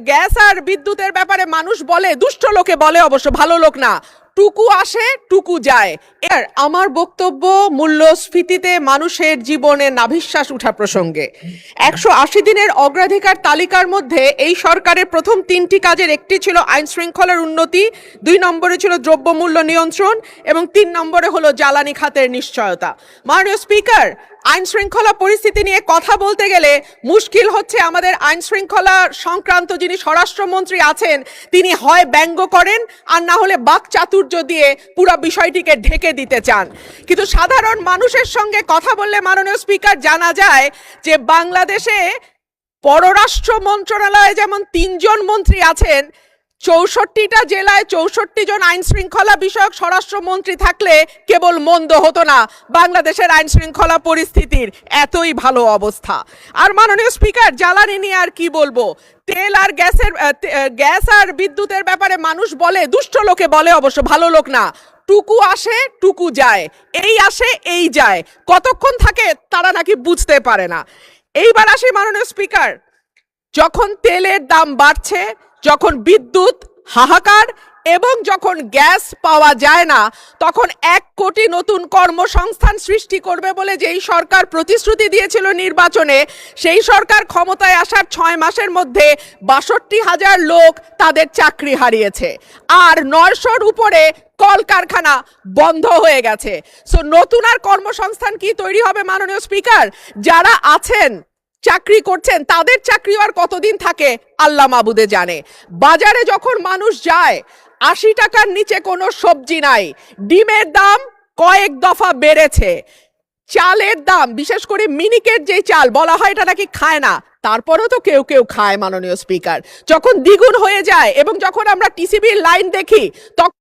Gas আর বিদ্যুতের ব্যাপারে মানুষ বলে, দুষ্ট লোকে বলে, অবশ্য ভালো লোক না, টুকু আসে টুকু যায়। এর আমার বক্তব্য মূল্যস্ফীতিতে মানুষের জীবনে নাভিশ্বাস উঠা প্রসঙ্গে। 180 দিনের অগ্রাধিকার তালিকার মধ্যে এই সরকারের প্রথম 3টি কাজের একটি ছিল আইন শৃঙ্খলার উন্নতি, 2 নম্বরে ছিল দ্রব্যমূল্য নিয়ন্ত্রণ এবং 3 নম্বরে হলো জ্বালানি খাতের নিশ্চয়তা। মাননীয় স্পিকার, আইন শৃঙ্খলা পরিস্থিতি নিয়ে কথা বলতে গেলে মুশকিল হচ্ছে আমাদের আইন শৃঙ্খলা সংক্রান্ত যিনি স্বরাষ্ট্রমন্ত্রী আছেন তিনি হয় ব্যঙ্গ করেন আর না হলে বাকচাতুর্য দিয়ে পুরো বিষয়টিকে ঢেকে দিতে চান। কিন্তু সাধারণ মানুষের সঙ্গে কথা বললে মাননীয় স্পিকার জানা যায় যে বাংলাদেশে পররাষ্ট্র মন্ত্রণালয়ে যেমন 3 জন মন্ত্রী আছেন, 64টা জেলায় 64 জন আইন শৃঙ্খলা বিষয়ক স্বরাষ্ট্রমন্ত্রী থাকলে কেবল মন্দ হতো না বাংলাদেশের আইন শৃঙ্খলা পরিস্থিতির এতই ভালো অবস্থা। আর মাননীয় স্পিকার, জ্বালানি নিয়ে আর কি বলবো, তেল আর গ্যাস আর বিদ্যুতের ব্যাপারে মানুষ বলে, দুষ্ট লোকে বলে, অবশ্য ভালো লোক না, টুকু আসে টুকু যায়, এই আসে এই যায়, কতক্ষণ থাকে তারা নাকি বুঝতে পারে না। এইবার আসি মাননীয় স্পিকার, যখন তেলের দাম বাড়ছে, যখন বিদ্যুৎ হাহাকার এবং যখন গ্যাস পাওয়া যায় না, তখন 1 কোটি নতুন কর্মসংস্থান সৃষ্টি করবে বলে যেই সরকার প্রতিশ্রুতি দিয়েছিল নির্বাচনে, সেই সরকার ক্ষমতায় আসার 6 মাসের মধ্যে 62,000 লোক তাদের চাকরি হারিয়েছে আর 900-র উপরে কলকারখানা বন্ধ হয়ে গেছে। সো নতুন আর কর্মসংস্থান কি তৈরি হবে মাননীয় স্পিকার? যারা আছেন চাকরি করছেন তাদের চাকরি আর কতদিন থাকে আল্লাহ মাবুদে জানে। বাজারে যখন মানুষ যায় 80 টাকার নিচে কোনো সবজি নাই, ডিমের দাম কয়েক দফা বেড়েছে, চালের দাম, বিশেষ করে মিনিকেট যে চাল বলা হয় এটা নাকি খায় না, তারপরেও তো কেউ কেউ খায় মাননীয় স্পিকার, যখন দ্বিগুণ হয়ে যায় এবং যখন আমরা টিসিবির লাইন দেখি তখন